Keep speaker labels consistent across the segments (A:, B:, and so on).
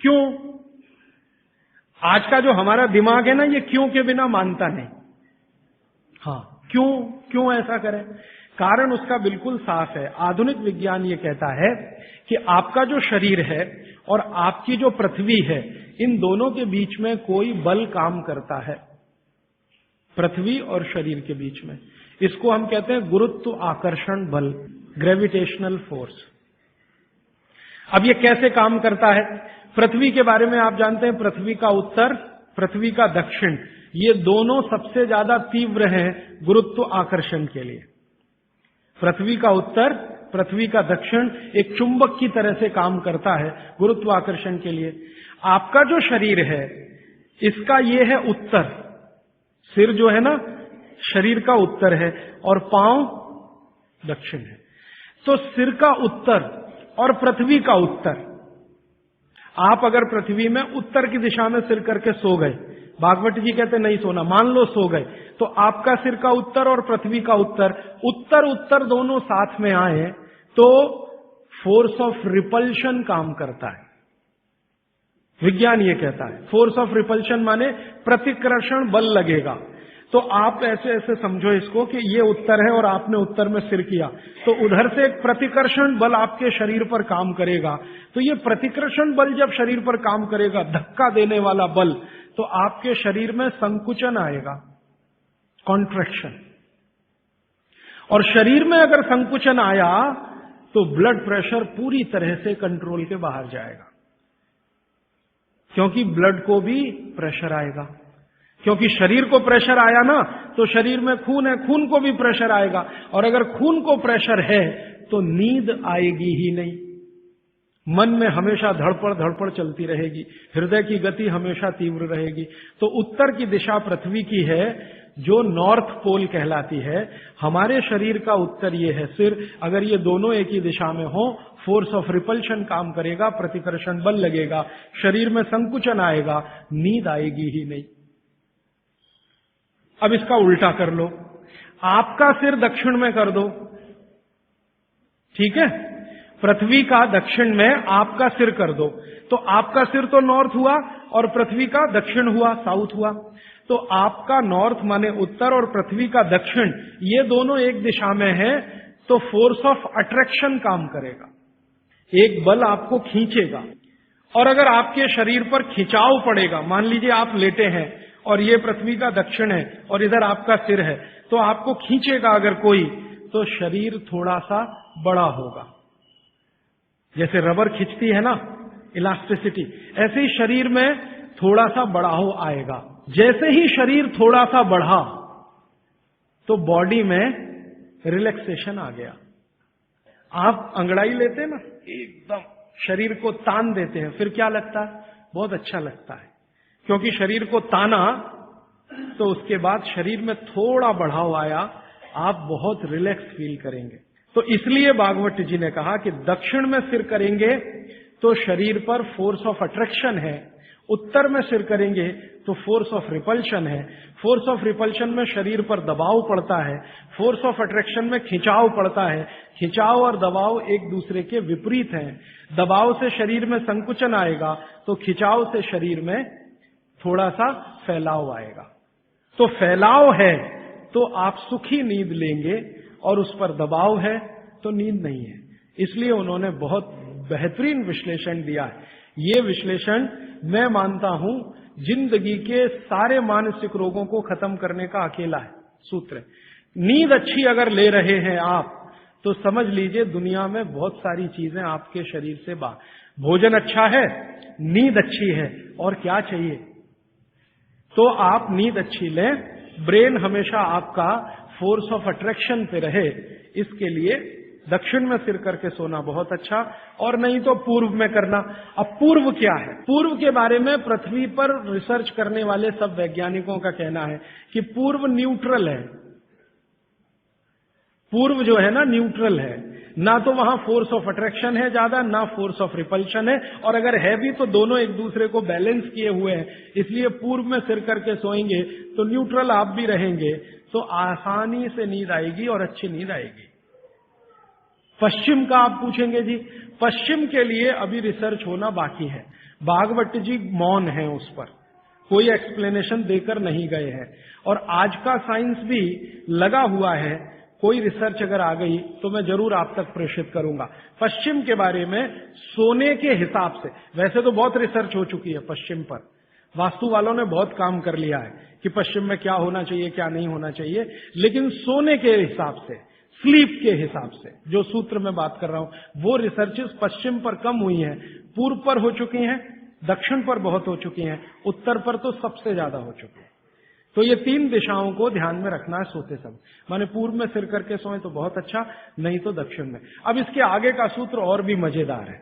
A: क्यों? आज का जो हमारा दिमाग है ना, ये क्यों के बिना मानता नहीं। हाँ, क्यों ऐसा करें? कारण उसका बिल्कुल साफ है। आधुनिक विज्ञान ये कहता है कि आपका जो शरीर है और आपकी जो पृथ्वी है, इन दोनों के बीच में कोई बल काम करता है, पृथ्वी और शरीर के बीच में। इसको हम कहते हैं गुरुत्व आकर्षण बल, ग्रेविटेशनल फोर्स। अब ये कैसे काम करता है? पृथ्वी के बारे में आप जानते हैं, पृथ्वी का उत्तर, पृथ्वी का दक्षिण, ये दोनों सबसे ज्यादा तीव्र हैं गुरुत्व आकर्षण के लिए। पृथ्वी का उत्तर, पृथ्वी का दक्षिण एक चुंबक की तरह से काम करता है गुरुत्वाकर्षण के लिए। आपका जो शरीर है, इसका ये है उत्तर, सिर जो है ना शरीर का उत्तर है और पांव दक्षिण है। तो सिर का उत्तर और पृथ्वी का उत्तर, आप अगर पृथ्वी में उत्तर की दिशा में सिर करके सो गए, भागवत जी कहते नहीं सोना, मान लो सो गए, तो आपका सिर का उत्तर और पृथ्वी का उत्तर, उत्तर दोनों साथ में आए तो फोर्स ऑफ रिपल्शन काम करता है। विज्ञान ये कहता है फोर्स ऑफ रिपल्शन माने प्रतिकर्षण बल लगेगा। तो आप ऐसे ऐसे समझो इसको कि ये उत्तर है और आपने उत्तर में सिर किया, तो उधर से एक प्रतिकर्षण बल आपके शरीर पर काम करेगा। तो ये प्रतिकर्षण बल जब शरीर पर काम करेगा, धक्का देने वाला बल, तो आपके शरीर में संकुचन आएगा, कॉन्ट्रैक्शन। और शरीर में अगर संकुचन आया तो ब्लड प्रेशर पूरी तरह से कंट्रोल के बाहर जाएगा, क्योंकि ब्लड को भी प्रेशर आएगा। क्योंकि शरीर को प्रेशर आया ना, तो शरीर में खून है, खून को भी प्रेशर आएगा, और अगर खून को प्रेशर है तो नींद आएगी ही नहीं। मन में हमेशा धड़पड़ चलती रहेगी, हृदय की गति हमेशा तीव्र रहेगी। तो उत्तर की दिशा पृथ्वी की है, जो नॉर्थ पोल कहलाती है। हमारे शरीर का उत्तर ये है सिर। अगर ये दोनों एक ही दिशा में हो, फोर्स ऑफ रिपल्शन काम करेगा, प्रतिकर्षण बल लगेगा, शरीर में संकुचन आएगा, नींद आएगी ही नहीं। अब इसका उल्टा कर लो, आपका सिर दक्षिण में कर दो, ठीक है? पृथ्वी का दक्षिण में आपका सिर कर दो, तो आपका सिर तो नॉर्थ हुआ और पृथ्वी का दक्षिण हुआ, साउथ हुआ। तो आपका नॉर्थ माने उत्तर और पृथ्वी का दक्षिण, ये दोनों एक दिशा में है, तो फोर्स ऑफ अट्रैक्शन काम करेगा, एक बल आपको खींचेगा। और अगर आपके शरीर पर खिंचाव पड़ेगा, मान लीजिए आप लेटे हैं और ये पृथ्वी का दक्षिण है और इधर आपका सिर है, तो आपको खींचेगा अगर कोई, तो शरीर थोड़ा सा बड़ा होगा। जैसे रबर खींचती है ना, इलास्टिसिटी, ऐसे ही शरीर में थोड़ा सा बढ़ाव आएगा। जैसे ही शरीर थोड़ा सा बढ़ा तो बॉडी में रिलैक्सेशन आ गया। आप अंगड़ाई लेते हैं ना, एकदम शरीर को तान देते हैं, फिर क्या लगता है? बहुत अच्छा लगता है, क्योंकि शरीर को ताना तो उसके बाद शरीर में थोड़ा बढ़ाव आया, आप बहुत रिलैक्स फील करेंगे। तो इसलिए भागवत जी ने कहा कि दक्षिण में सिर करेंगे तो शरीर पर फोर्स ऑफ अट्रैक्शन है, उत्तर में सिर करेंगे तो फोर्स ऑफ रिपल्शन है। फोर्स ऑफ रिपल्शन में शरीर पर दबाव पड़ता है, फोर्स ऑफ अट्रैक्शन में खिंचाव पड़ता है। खिंचाव और दबाव एक दूसरे के विपरीत हैं। दबाव से शरीर में संकुचन आएगा, तो खिंचाव से शरीर में थोड़ा सा फैलाव आएगा। तो फैलाव है तो आप सुखी नींद लेंगे, और उस पर दबाव है तो नींद नहीं है। इसलिए उन्होंने बहुत बेहतरीन विश्लेषण दिया है। ये विश्लेषण मैं मानता हूं जिंदगी के सारे मानसिक रोगों को खत्म करने का अकेला है सूत्र। नींद अच्छी अगर ले रहे हैं आप, तो समझ लीजिए दुनिया में बहुत सारी चीजें आपके शरीर से बाहर। भोजन अच्छा है, नींद अच्छी है, और क्या चाहिए? तो आप नींद अच्छी लें, ब्रेन हमेशा आपका फोर्स ऑफ अट्रैक्शन पे रहे, इसके लिए दक्षिण में सिर करके सोना बहुत अच्छा, और नहीं तो पूर्व में करना। अब पूर्व क्या है? पूर्व के बारे में पृथ्वी पर रिसर्च करने वाले सब वैज्ञानिकों का कहना है कि पूर्व न्यूट्रल है। पूर्व जो है ना न्यूट्रल है, ना तो वहां फोर्स ऑफ अट्रैक्शन है ज्यादा, ना फोर्स ऑफ रिपल्शन है, और अगर है भी तो दोनों एक दूसरे को बैलेंस किए हुए हैं। इसलिए पूर्व में सिर करके सोएंगे तो न्यूट्रल आप भी रहेंगे, तो आसानी से नींद आएगी और अच्छी नींद आएगी। पश्चिम का आप पूछेंगे जी, पश्चिम के लिए अभी रिसर्च होना बाकी है। भागवत जी मौन है उस पर, कोई एक्सप्लेनेशन देकर नहीं गए हैं। और आज का साइंस भी लगा हुआ है, कोई रिसर्च अगर आ गई तो मैं जरूर आप तक प्रेषित करूंगा। पश्चिम के बारे में सोने के हिसाब से, वैसे तो बहुत रिसर्च हो चुकी है पश्चिम पर, वास्तु वालों ने बहुत काम कर लिया है कि पश्चिम में क्या होना चाहिए क्या नहीं होना चाहिए, लेकिन सोने के हिसाब से, स्लीप के हिसाब से जो सूत्र में बात कर रहा हूं, वो रिसर्चेस पश्चिम पर कम हुई हैं, पूर्व पर हो चुकी हैं, दक्षिण पर बहुत हो चुकी हैं, उत्तर पर तो सबसे ज्यादा हो चुकी है। तो ये 3 दिशाओं को ध्यान में रखना है सोते समय। माने पूर्व में सिर करके सोए तो बहुत अच्छा, नहीं तो दक्षिण में। अब इसके आगे का सूत्र और भी मजेदार है,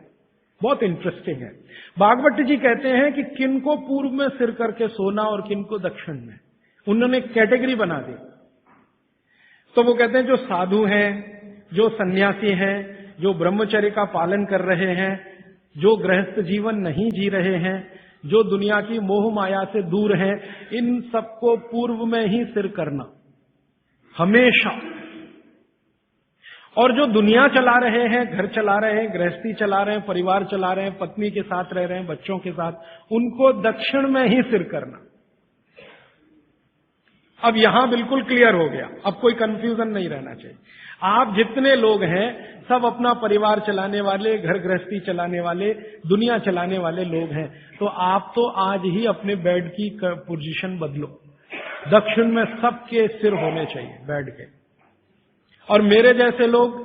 A: बहुत इंटरेस्टिंग है। भागवत जी कहते हैं कि किन को पूर्व में सिर करके सोना और किन को दक्षिण में, उन्होंने कैटेगरी बना दी। तो वो कहते हैं जो साधु हैं, जो सन्यासी हैं, जो ब्रह्मचर्य का पालन कर रहे हैं, जो गृहस्थ जीवन नहीं जी रहे हैं, जो दुनिया की मोह माया से दूर हैं, इन सबको पूर्व में ही सिर करना हमेशा। और जो दुनिया चला रहे हैं, घर चला रहे हैं, गृहस्थी चला रहे हैं, परिवार चला रहे हैं, पत्नी के साथ रह रहे हैं, बच्चों के साथ, उनको दक्षिण में ही सिर करना। अब यहां बिल्कुल क्लियर हो गया, अब कोई कंफ्यूजन नहीं रहना चाहिए। आप जितने लोग हैं सब अपना परिवार चलाने वाले, घर गृहस्थी चलाने वाले, दुनिया चलाने वाले लोग हैं, तो आप तो आज ही अपने बेड की पोजीशन बदलो। दक्षिण में सबके सिर होने चाहिए बेड के। और मेरे जैसे लोग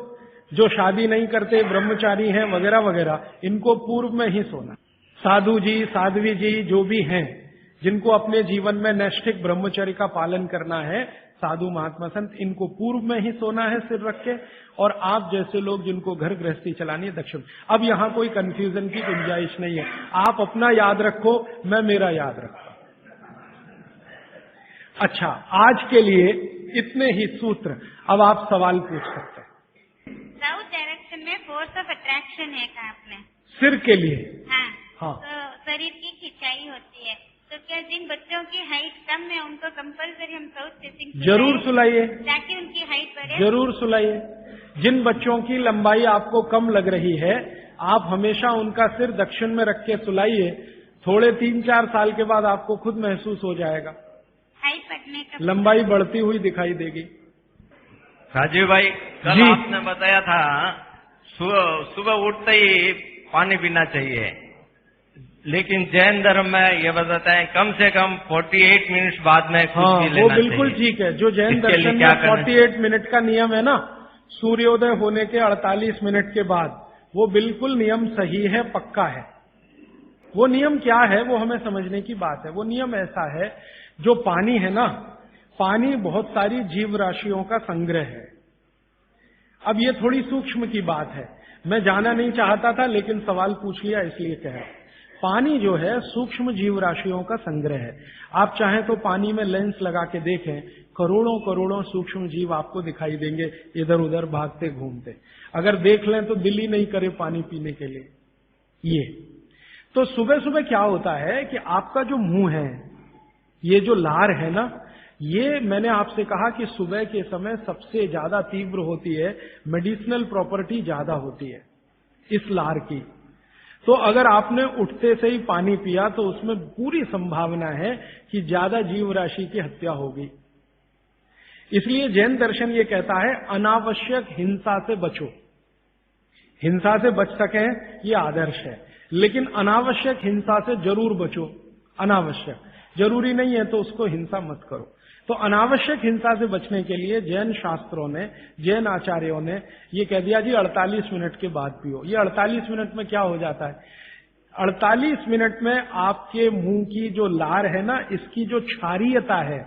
A: जो शादी नहीं करते, ब्रह्मचारी हैं वगैरह वगैरह, इनको पूर्व में ही सोना। साधु जी, साध्वी जी जो भी हैं, जिनको अपने जीवन में नैष्ठिक ब्रह्मचर्य का पालन करना है, साधु महात्मा संत, इनको पूर्व में ही सोना है सिर रख के। और आप जैसे लोग जिनको घर गृहस्थी चलानी है, दक्षिण। अब यहां कोई कंफ्यूजन की गुंजाइश नहीं है, आप अपना याद रखो, मैं मेरा याद रखता हूं। अच्छा, आज के लिए इतने ही सूत्र। अब आप सवाल पूछ सकते हैं।
B: साउथ डायरेक्शन में फोर्स ऑफ अट्रैक्शन है कहा आपने?
A: सिर के लिए?
B: हाँ। तो शरीर की खिंचाई होती है, तो क्या जिन बच्चों की हाइट कम है उनको कंपलसरी हम साउथ फेसिंग
A: जरूर सुलाइए,
B: ताकि उनकी हाइट बढ़े?
A: जरूर सुलाइए। जिन बच्चों की लंबाई आपको कम लग रही है, आप हमेशा उनका सिर दक्षिण में रख के सुलाइए। थोड़े 3-4 साल के बाद आपको खुद महसूस हो जाएगा,
B: हाइट बढ़ने का,
A: लंबाई बढ़ती हुई दिखाई देगी।
C: राजीव भाई, कल आपने बताया था सुबह उठते ही पानी पीना चाहिए, लेकिन जैन धर्म में ये बताते हैं कम से कम 48 मिनट बाद में कुछ भी लेना चाहिए।
A: वो बिल्कुल ठीक है। जो जैन दर्शन में 48 मिनट का नियम है ना, सूर्योदय होने के 48 मिनट के बाद, वो बिल्कुल नियम सही है, पक्का है। वो नियम क्या है वो हमें समझने की बात है। वो नियम ऐसा है, जो पानी है ना, पानी बहुत सारी जीव राशियों का संग्रह है। अब ये थोड़ी सूक्ष्म की बात है, मैं जाना नहीं चाहता था लेकिन सवाल पूछ लिया इसलिए कह रहा हूं। पानी जो है सूक्ष्म जीव राशियों का संग्रह है। आप चाहें तो पानी में लेंस लगा के देखें, करोड़ों करोड़ों सूक्ष्म जीव आपको दिखाई देंगे इधर उधर भागते घूमते। अगर देख लें तो दिल ही नहीं करे पानी पीने के लिए। ये तो सुबह सुबह क्या होता है कि आपका जो मुंह है, ये जो लार है ना, ये मैंने आपसे कहा कि सुबह के समय सबसे ज्यादा तीव्र होती है, मेडिसिनल प्रॉपर्टी ज्यादा होती है इस लार की। तो अगर आपने उठते से ही पानी पिया तो उसमें पूरी संभावना है कि ज्यादा जीव राशि की हत्या होगी। इसलिए जैन दर्शन ये कहता है अनावश्यक हिंसा से बचो। हिंसा से बच सके ये आदर्श है, लेकिन अनावश्यक हिंसा से जरूर बचो। अनावश्यक, जरूरी नहीं है तो उसको हिंसा मत करो। तो अनावश्यक हिंसा से बचने के लिए जैन शास्त्रों ने, जैन आचार्यों ने ये कह दिया जी 48 मिनट के बाद पियो। ये 48 मिनट में क्या हो जाता है, 48 मिनट में आपके मुंह की जो लार है ना, इसकी जो क्षारीयता है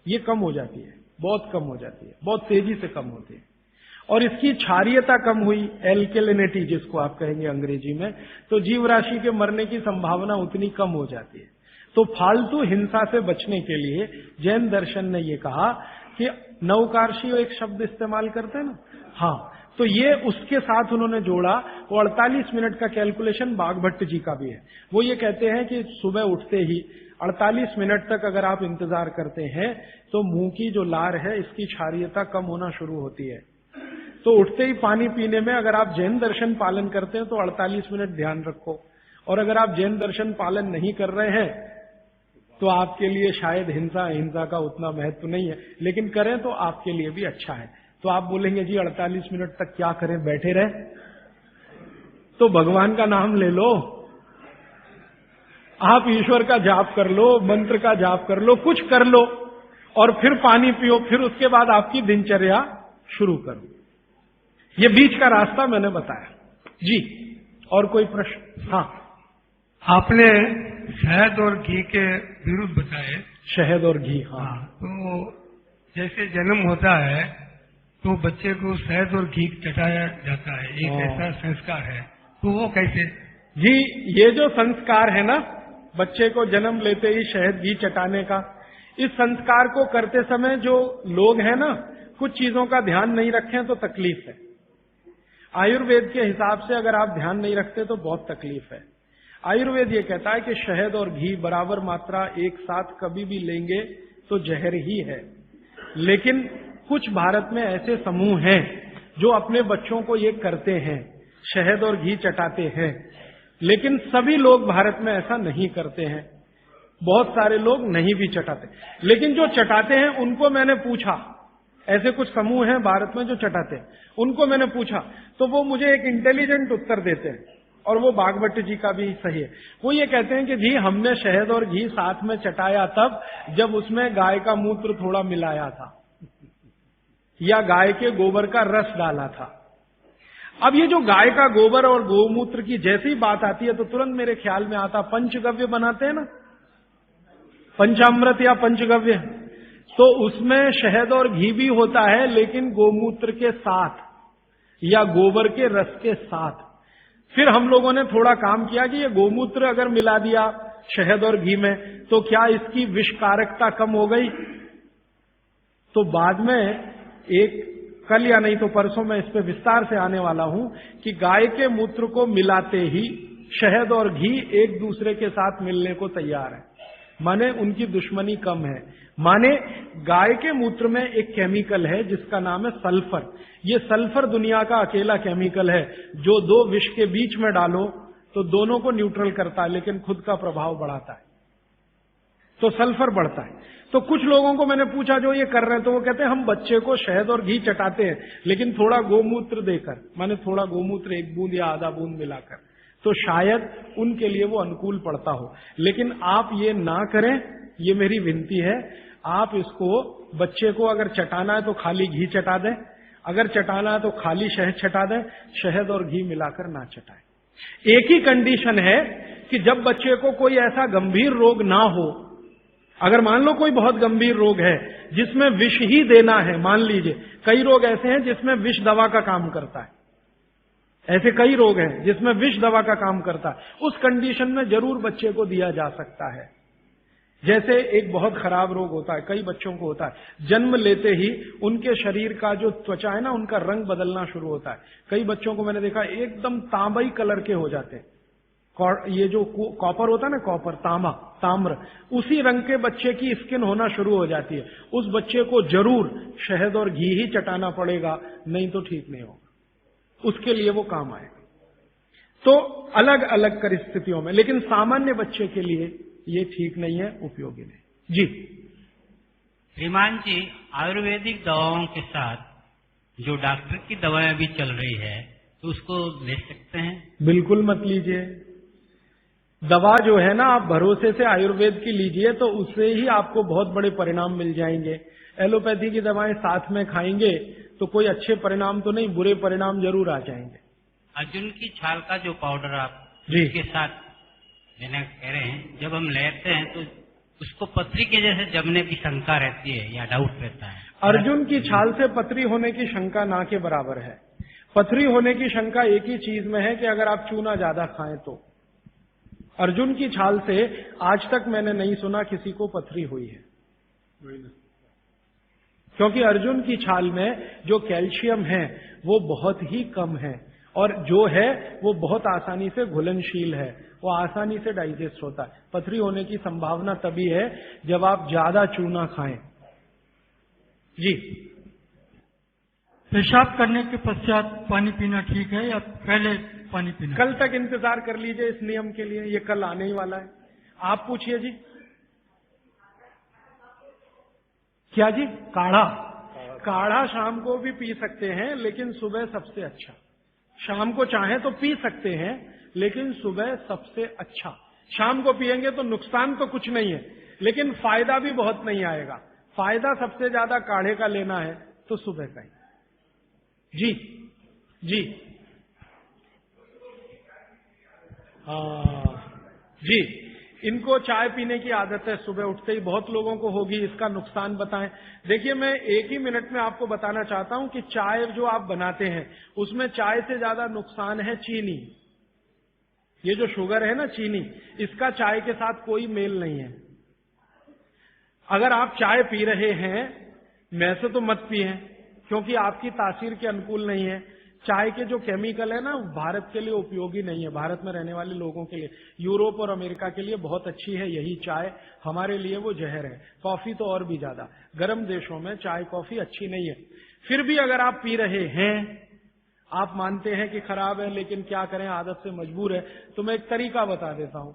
A: ये कम हो जाती है, बहुत कम हो जाती है, बहुत तेजी से कम होती है। और इसकी क्षारीयता कम हुई, एल्केलिनिटी जिसको आप कहेंगे अंग्रेजी में, तो जीव राशि के मरने की संभावना उतनी कम हो जाती है। तो फालतू हिंसा से बचने के लिए जैन दर्शन ने ये कहा कि नवकार्षी एक शब्द इस्तेमाल करते हैं ना, हाँ, तो ये उसके साथ उन्होंने जोड़ा। वो 48 मिनट का कैलकुलेशन बागभट्ट जी का भी है। वो ये कहते हैं कि सुबह उठते ही 48 मिनट तक अगर आप इंतजार करते हैं तो मुंह की जो लार है इसकी क्षारीयता कम होना शुरू होती है। तो उठते ही पानी पीने में अगर आप जैन दर्शन पालन करते हैं तो 48 मिनट ध्यान रखो, और अगर आप जैन दर्शन पालन नहीं कर रहे हैं तो आपके लिए शायद हिंसा का उतना महत्व नहीं है, लेकिन करें तो आपके लिए भी अच्छा है। तो आप बोलेंगे जी 48 मिनट तक क्या करें, बैठे रहे? तो भगवान का नाम ले लो, आप ईश्वर का जाप कर लो, मंत्र का जाप कर लो, कुछ कर लो, और फिर पानी पियो, फिर उसके बाद आपकी दिनचर्या शुरू करो। ये बीच का रास्ता मैंने बताया जी। और कोई प्रश्न? हाँ,
D: आपने शहद और घी के विरुद्ध बताए।
A: शहद और घी, हाँ।
D: तो जैसे जन्म होता है तो बच्चे को शहद और घी चटाया जाता है, एक ऐसा संस्कार है, तो वो कैसे?
A: जी, ये जो संस्कार है ना, बच्चे को जन्म लेते ही शहद घी चटाने का, इस संस्कार को करते समय जो लोग हैं ना, कुछ चीजों का ध्यान नहीं रखें तो तकलीफ है। आयुर्वेद के हिसाब से अगर आप ध्यान नहीं रखते तो बहुत तकलीफ है। आयुर्वेद ये कहता है कि शहद और घी बराबर मात्रा एक साथ कभी भी लेंगे तो जहर ही है। लेकिन कुछ भारत में ऐसे समूह हैं जो अपने बच्चों को ये करते हैं, शहद और घी चटाते हैं, लेकिन सभी लोग भारत में ऐसा नहीं करते हैं। बहुत सारे लोग नहीं भी चटाते, लेकिन जो चटाते हैं उनको मैंने पूछा, ऐसे कुछ समूह हैं भारत में जो चटाते हैं, उनको मैंने पूछा तो वो मुझे एक इंटेलिजेंट उत्तर देते हैं, और वो बागभट्ट जी का भी सही है। वो ये कहते हैं कि जी हमने शहद और घी साथ में चटाया तब जब उसमें गाय का मूत्र थोड़ा मिलाया था या गाय के गोबर का रस डाला था। अब ये जो गाय का गोबर और गोमूत्र की जैसी बात आती है तो तुरंत मेरे ख्याल में आता, पंचगव्य बनाते हैं ना, पंचामृत या पंचगव्य, तो उसमें शहद और घी भी होता है, लेकिन गोमूत्र के साथ या गोबर के रस के साथ। फिर हम लोगों ने थोड़ा काम किया कि ये गोमूत्र अगर मिला दिया शहद और घी में तो क्या इसकी विषकारकता कम हो गई? तो बाद में कल या नहीं तो परसों मैं इस पे विस्तार से आने वाला हूं कि गाय के मूत्र को मिलाते ही शहद और घी एक दूसरे के साथ मिलने को तैयार है, माने उनकी दुश्मनी कम है। माने गाय के मूत्र में एक केमिकल है जिसका नाम है सल्फर। ये सल्फर दुनिया का अकेला केमिकल है जो दो विष के बीच में डालो तो दोनों को न्यूट्रल करता है, लेकिन खुद का प्रभाव बढ़ाता है, तो सल्फर बढ़ता है। तो कुछ लोगों को मैंने पूछा जो ये कर रहे हैं, तो वो कहते हैं हम बच्चे को शहद और घी चटाते हैं, लेकिन थोड़ा गोमूत्र देकर, माने थोड़ा गोमूत्र एक बूंद या आधा बूंद मिलाकर, तो शायद उनके लिए वो अनुकूल पड़ता हो। लेकिन आप ये ना करें, ये मेरी विनती है। आप इसको, बच्चे को अगर चटाना है तो खाली घी चटा दें, अगर चटाना है तो खाली शहद चटा दें, शहद और घी मिलाकर ना चटाएं। एक ही कंडीशन है कि जब बच्चे को कोई ऐसा गंभीर रोग ना हो, अगर मान लो कोई बहुत गंभीर रोग है जिसमें विष ही देना है, मान लीजिए कई रोग ऐसे हैं जिसमें विष दवा का काम करता है, ऐसे कई रोग हैं जिसमें विष दवा का काम करता है, उस कंडीशन में जरूर बच्चे को दिया जा सकता है। जैसे एक बहुत खराब रोग होता है, कई बच्चों को होता है, जन्म लेते ही उनके शरीर का जो त्वचा है ना, उनका रंग बदलना शुरू होता है। कई बच्चों को मैंने देखा एकदम तांबई कलर के हो जाते हैं, ये जो कॉपर होता है ना, कॉपर, ताम्र, उसी रंग के बच्चे की स्किन होना शुरू हो जाती है। उस बच्चे को जरूर शहद और घी ही चटाना पड़ेगा, नहीं तो ठीक नहीं होगा, उसके लिए वो काम आएगा। तो अलग अलग परिस्थितियों में, लेकिन सामान्य बच्चे के लिए ये ठीक नहीं है, उपयोगी नहीं। जी
E: श्रीमान जी, आयुर्वेदिक दवाओं के साथ जो डॉक्टर की दवाएं भी चल रही है तो उसको ले सकते हैं?
A: बिल्कुल मत लीजिए। दवा जो है ना, आप भरोसे से आयुर्वेद की लीजिए तो उससे ही आपको बहुत बड़े परिणाम मिल जाएंगे। एलोपैथी की दवाएं साथ में खाएंगे तो कोई अच्छे परिणाम तो नहीं, बुरे परिणाम जरूर आ जाएंगे।
E: अर्जुन की छाल का जो पाउडर आप
A: जी
E: के साथ लेना कह रहे हैं, जब हम लेते हैं तो उसको पथरी के जैसे जमने की शंका रहती है या डाउट रहता है?
A: अर्जुन की छाल से पथरी होने की शंका ना के बराबर है। पथरी होने की शंका एक ही चीज में है कि अगर आप चूना ज्यादा खाएं तो। अर्जुन की छाल से आज तक मैंने नहीं सुना किसी को पथरी हुई है, क्योंकि अर्जुन की छाल में जो कैल्शियम है वो बहुत ही कम है, और जो है वो बहुत आसानी से घुलनशील है, वो आसानी से डाइजेस्ट होता है। पथरी होने की संभावना तभी है जब आप ज्यादा चूना खाएं। जी
D: पेशाब करने के पश्चात पानी पीना ठीक है या पहले पानी पीना?
A: कल तक इंतजार कर लीजिए इस नियम के लिए, ये कल आने ही वाला है। आप पूछिए जी। क्या जी? काढ़ा? काढ़ा शाम को भी पी सकते हैं, लेकिन सुबह सबसे अच्छा। शाम को चाहे तो पी सकते हैं, लेकिन सुबह सबसे अच्छा। शाम को पिएंगे तो नुकसान तो कुछ नहीं है, लेकिन फायदा भी बहुत नहीं आएगा। फायदा सबसे ज्यादा काढ़े का लेना है तो सुबह का ही। जी जी जी, इनको चाय पीने की आदत है सुबह उठते ही, बहुत लोगों को होगी। इसका नुकसान बताएं। देखिए, मैं एक ही मिनट में आपको बताना चाहता हूं कि चाय जो आप बनाते हैं उसमें चाय से ज्यादा नुकसान है चीनी। ये जो शुगर है ना, चीनी, इसका चाय के साथ कोई मेल नहीं है। अगर आप चाय पी रहे हैं, मैं से तो मत पिए, क्योंकि आपकी तासीर के अनुकूल नहीं है। चाय के जो केमिकल है ना, भारत के लिए उपयोगी नहीं है, भारत में रहने वाले लोगों के लिए। यूरोप और अमेरिका के लिए बहुत अच्छी है यही चाय, हमारे लिए वो जहर है। कॉफी तो और भी ज्यादा, गर्म देशों में चाय कॉफी अच्छी नहीं है। फिर भी अगर आप पी रहे हैं, आप मानते हैं कि खराब है, लेकिन क्या करें, आदत से मजबूर है, तो मैं एक तरीका बता देता हूं।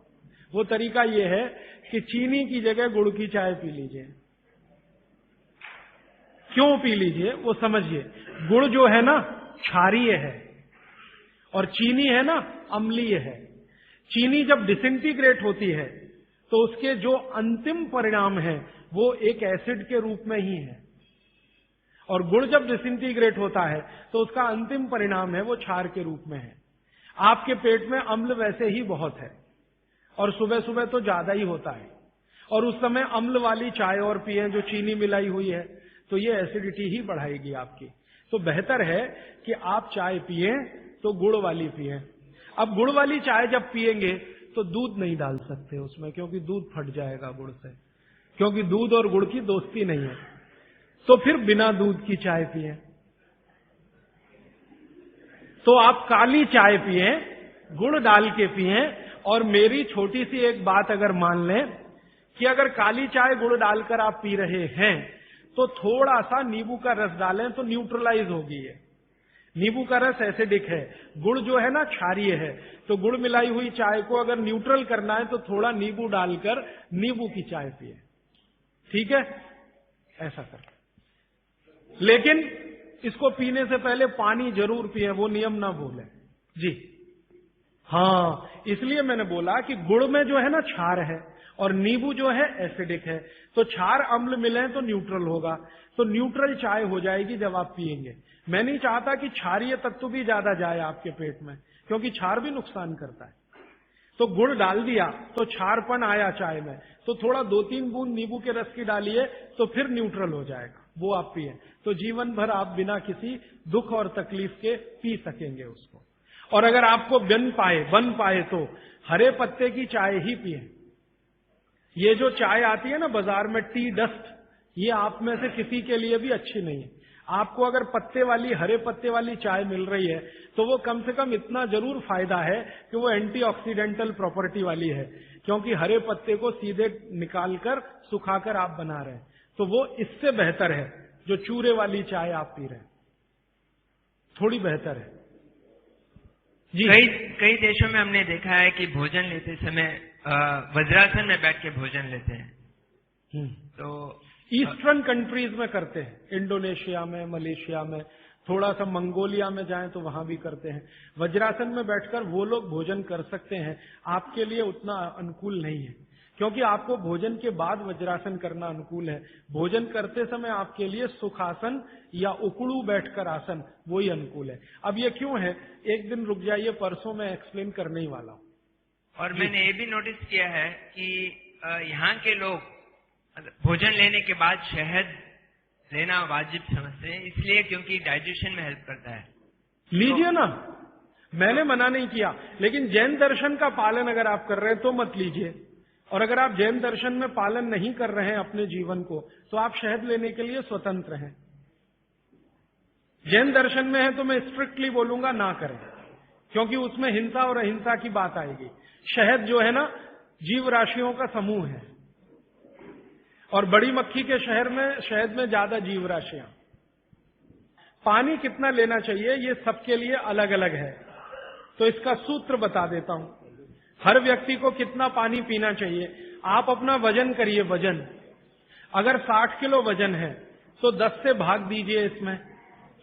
A: वो तरीका ये है कि चीनी की जगह गुड़ की चाय पी लीजिए। क्यों पी लीजिए वो समझिए। गुड़ जो है ना क्षारीय है और चीनी है ना अम्लीय है। चीनी जब डिसइंटीग्रेट होती है तो उसके जो अंतिम परिणाम है वो एक एसिड के रूप में ही है, और गुड़ जब डिसइंटीग्रेट होता है तो उसका अंतिम परिणाम है वो क्षार के रूप में है। आपके पेट में अम्ल वैसे ही बहुत है और सुबह सुबह तो ज्यादा ही होता है, और उस समय अम्ल वाली चाय और पिए जो चीनी मिलाई हुई है, तो ये एसिडिटी ही बढ़ाएगी आपकी। तो बेहतर है कि आप चाय पिए तो गुड़ वाली पिए। अब गुड़ वाली चाय जब पिएंगे तो दूध नहीं डाल सकते उसमें, क्योंकि दूध फट जाएगा गुड़ से, क्योंकि दूध और गुड़ की दोस्ती नहीं है। तो फिर बिना दूध की चाय पिए। तो आप काली चाय पिए, गुड़ डाल के पिए। और मेरी छोटी सी एक बात अगर मान लें कि अगर काली चाय गुड़ डालकर आप पी रहे हैं तो थोड़ा सा नींबू का रस डालें तो न्यूट्रलाइज होगी ये। नींबू का रस एसिडिक है, गुड़ जो है ना क्षारीय है, तो गुड़ मिलाई हुई चाय को अगर न्यूट्रल करना है तो थोड़ा नींबू डालकर नींबू की चाय पिए। ठीक है, ऐसा कर। लेकिन इसको पीने से पहले पानी जरूर पिए, वो नियम ना भूलें जी। हाँ, इसलिए मैंने बोला कि गुड़ में जो है ना क्षार है और नींबू जो है एसिडिक है, तो क्षार अम्ल मिले तो न्यूट्रल होगा, तो न्यूट्रल चाय हो जाएगी जब आप पिएंगे। मैं नहीं चाहता कि क्षारीय तत्व भी ज्यादा जाए आपके पेट में, क्योंकि क्षार भी नुकसान करता है। तो गुड़ डाल दिया तो क्षारपन आया चाय में, तो थोड़ा 2-3 बूंद नींबू के रस की डालिए तो फिर न्यूट्रल हो जाएगा, वो आप पिए। तो जीवन भर आप बिना किसी दुख और तकलीफ के पी सकेंगे उसको। और अगर आपको बन पाए तो हरे पत्ते की चाय ही पिए। ये जो चाय आती है ना बाजार में, टी डस्ट, ये आप में से किसी के लिए भी अच्छी नहीं है। आपको अगर पत्ते वाली, हरे पत्ते वाली चाय मिल रही है तो वो कम से कम इतना जरूर फायदा है कि वो एंटीऑक्सीडेंटल प्रॉपर्टी वाली है, क्योंकि हरे पत्ते को सीधे निकालकर सुखाकर आप बना रहे हैं। तो वो इससे बेहतर है जो चूरे वाली चाय आप पी रहे हैं, थोड़ी बेहतर है जी।
F: कई देशों में हमने देखा है कि भोजन लेते समय वज्रासन में बैठ के भोजन लेते हैं। तो
A: ईस्टर्न कंट्रीज में करते हैं, इंडोनेशिया में, मलेशिया में, थोड़ा सा मंगोलिया में जाएं तो वहां भी करते हैं। वज्रासन में बैठकर वो लोग भोजन कर सकते हैं, आपके लिए उतना अनुकूल नहीं है, क्योंकि आपको भोजन के बाद वज्रासन करना अनुकूल है। भोजन करते समय आपके लिए सुखासन या उकड़ू बैठकर आसन वही अनुकूल है। अब ये क्यों है, एक दिन रुक जाइए, परसों मैं एक्सप्लेन करने ही वाला हूं।
F: और मैंने ये भी नोटिस किया है कि यहाँ के लोग भोजन लेने के बाद शहद लेना वाजिब समझते हैं, इसलिए क्योंकि डाइजेशन में हेल्प करता है।
A: लीजिए ना, मैंने मना नहीं किया, लेकिन जैन दर्शन का पालन अगर आप कर रहे हैं तो मत लीजिए। और अगर आप जैन दर्शन में पालन नहीं कर रहे हैं अपने जीवन को, तो आप शहद लेने के लिए स्वतंत्र हैं। जैन दर्शन में है तो मैं स्ट्रिक्टली बोलूंगा ना करें, क्योंकि उसमें हिंसा और अहिंसा की बात आएगी। शहद जो है ना जीव राशियों का समूह है, और बड़ी मक्खी के शहद में ज्यादा जीव राशियां। पानी कितना लेना चाहिए ये सबके लिए अलग अलग है, तो इसका सूत्र बता देता हूं। हर व्यक्ति को कितना पानी पीना चाहिए, आप अपना वजन करिए। वजन अगर 60 किलो वजन है तो 10 से भाग दीजिए इसमें,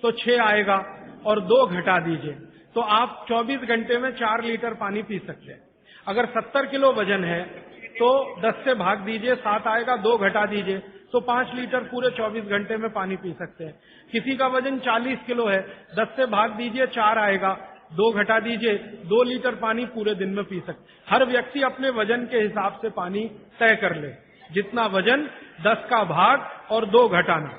A: तो 6 आएगा और 2 घटा दीजिए, तो आप 24 घंटे में 4 लीटर पानी पी सकते हैं। अगर 70 किलो वजन है तो 10 से भाग दीजिए, 7 आएगा, 2 घटा दीजिए, तो 5 लीटर पूरे 24 घंटे में पानी पी सकते हैं। किसी का वजन 40 किलो है, 10 से भाग दीजिए, 4 आएगा, 2 घटा दीजिए, 2 लीटर पानी पूरे दिन में पी सकते। हर व्यक्ति अपने वजन के हिसाब से पानी तय कर ले, जितना वजन 10 का भाग और 2 घटाना।